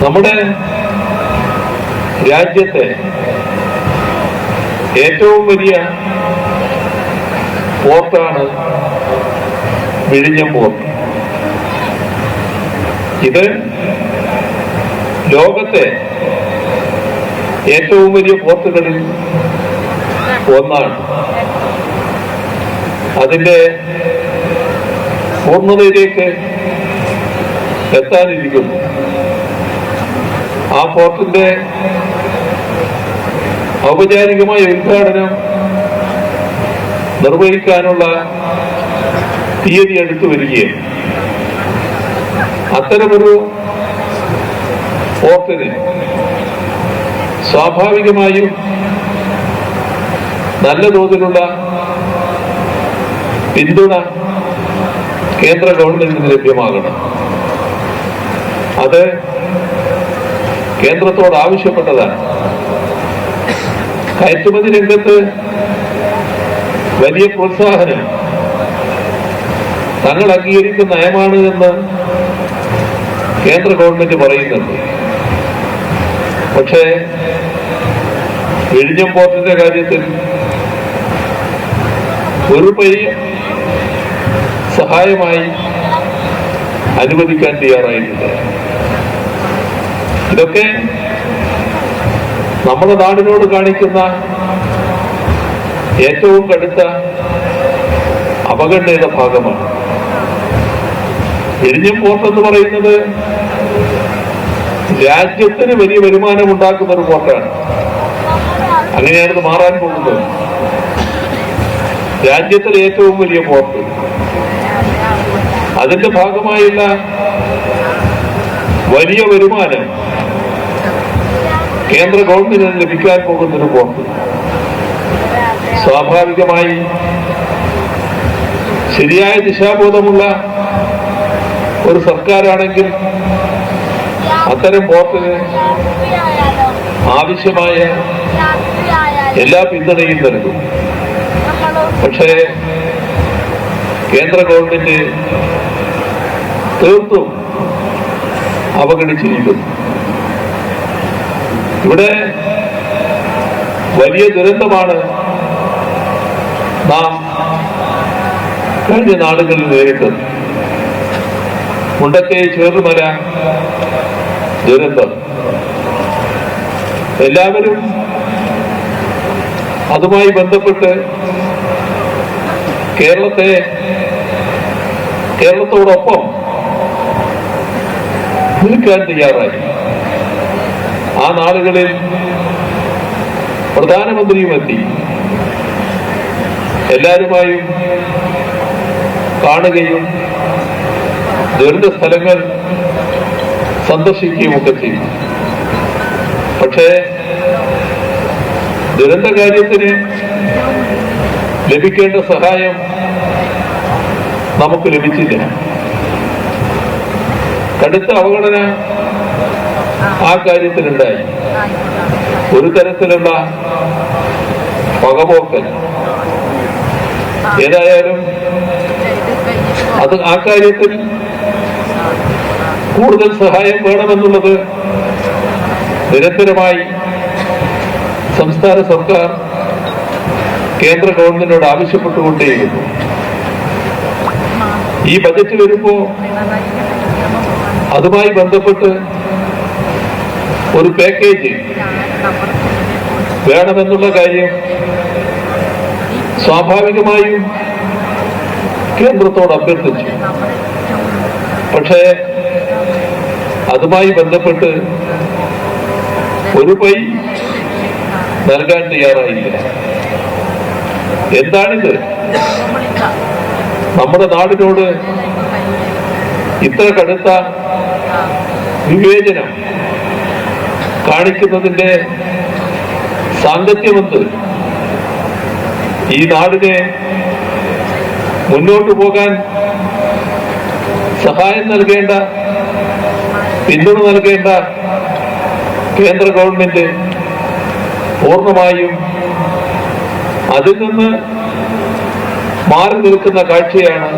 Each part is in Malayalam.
നമ്മുടെ രാജ്യത്തെ ഏറ്റവും വലിയ പോർട്ടാണ് വിഴിഞ്ഞം പോർട്ട്. ഇത് ലോകത്തെ ഏറ്റവും വലിയ പോർട്ടുകളിൽ ഒന്നാണ്. അതിന്റെ പൂർണ്ണതയിലേക്ക് എത്താനിരിക്കുന്നു. ആ പോർട്ടിന്റെ ഔപചാരികമായ ഉദ്ഘാടനം നിർവഹിക്കാനുള്ള തീയതി അടുത്തു വരികയാണ്. അത്തരമൊരു പോർട്ടിന് സ്വാഭാവികമായും നല്ല തോതിലുള്ള പിന്തുണ കേന്ദ്ര ഗവൺമെന്റിന് ലഭ്യമാകണം. അത് കേന്ദ്രത്തോട് ആവശ്യപ്പെട്ടതാണ്. കയറ്റുമതി രംഗത്ത് വലിയ പ്രോത്സാഹനം തങ്ങൾ അംഗീകരിക്കുന്ന നയമാണ് എന്ന് കേന്ദ്ര ഗവൺമെന്റ് പറയുന്നുണ്ട്. പക്ഷേ വിഴിഞ്ഞം പോർട്ടിന്റെ കാര്യത്തിൽ ഒരു പൈ സഹായമായി അനുവദിക്കാൻ തയ്യാറായിട്ടുണ്ട്. ഇതൊക്കെ നമ്മുടെ നാടിനോട് കാണിക്കുന്ന ഏറ്റവും കടുത്ത അവഗണനയുടെ ഭാഗമാണ്. വിഴിഞ്ഞം പോർട്ട് എന്ന് പറയുന്നത് രാജ്യത്തിന് വലിയ വരുമാനം ഉണ്ടാക്കുന്ന ഒരു പോർട്ടാണ്. അങ്ങനെയാണിത് മാറാൻ പോകുന്നത്. രാജ്യത്തിലെ ഏറ്റവും വലിയ പോർട്ട്, അതിന്റെ ഭാഗമായുള്ള വലിയ വരുമാനം കേന്ദ്ര ഗവൺമെന്റിന് ലഭിക്കാൻ പോകുന്നൊരു പോർട്ട്. സ്വാഭാവികമായി ശരിയായ ദിശാബോധമുള്ള ഒരു സർക്കാരാണെങ്കിൽ അത്തരം പോർട്ടിന് ആവശ്യമായ എല്ലാ പിന്തുണയും നൽകും. പക്ഷേ കേന്ദ്ര ഗവൺമെന്റ് തീർത്തും അവഗണിച്ചിരിക്കുന്നു. ഇവിടെ വലിയ ദുരന്തമാണ് നാം കഴിഞ്ഞ നാളുകളിൽ നേരിട്ടത്. മുണ്ടക്കൈ ചേറുമല ദുരന്തം. എല്ലാവരും അതുമായി ബന്ധപ്പെട്ട് കേരളത്തോടൊപ്പം നിൽക്കാൻ തയ്യാറായി. ആ നാളുകളിൽ പ്രധാനമന്ത്രിയും എത്തി. എല്ലാവരുമായും കാണുകയും ദുരന്ത സ്ഥലങ്ങൾ സന്ദർശിക്കുകയും ഒക്കെ ചെയ്തു. പക്ഷേ ദുരന്ത കാര്യത്തിന് ലഭിക്കേണ്ട സഹായം നമുക്ക് ലഭിച്ചില്ല. കടുത്ത അവഗണന ആ കാര്യത്തിലുണ്ടായി. ഒരു തരത്തിലുള്ള പകപോക്കൽ. ഏതായാലും അത് ആ കാര്യത്തിൽ കൂടുതൽ സഹായം വേണമെന്നുള്ളത് നിരന്തരമായി സംസ്ഥാന സർക്കാർ കേന്ദ്ര ഗവൺമെന്റിനോട് ആവശ്യപ്പെട്ടുകൊണ്ടേയിരുന്നു. ഈ ബജറ്റ് വരുമ്പോ അതുമായി ബന്ധപ്പെട്ട് ഒരു പാക്കേജ് വേണമെന്നുള്ള കാര്യം സ്വാഭാവികമായും കേന്ദ്രത്തോട് അഭ്യർത്ഥിച്ചു. പക്ഷേ അതുമായി ബന്ധപ്പെട്ട് ഒരു പൈ നൽകാൻ തയ്യാറായില്ല. എന്താണിത്? നമ്മുടെ നാടിനോട് ഇത്ര കടുത്ത വിവേചനം കാണിക്കുന്നതിന്റെ സാങ്കത്യമെന്ത്? ഈ നാടിനെ മുന്നോട്ടു പോകാൻ സഹായം നൽകേണ്ട, പിന്തുണ നൽകേണ്ട കേന്ദ്ര ഗവൺമെന്റ് പൂർണ്ണമായും അതിൽ നിന്ന് മാറി നിൽക്കുന്ന കാഴ്ചയാണ്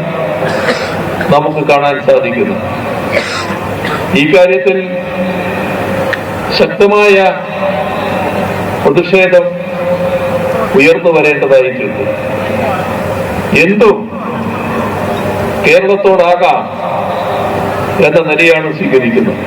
നമുക്ക് കാണാൻ സാധിക്കുന്നത്. ഈ കാര്യത്തിൽ ശക്തമായ പ്രതിഷേധം ഉയർന്നു വരേണ്ടതായിട്ടുണ്ട്. എന്തും കേരളത്തോടാകാം എന്ന നിലയാണ് സ്വീകരിക്കുന്നത്.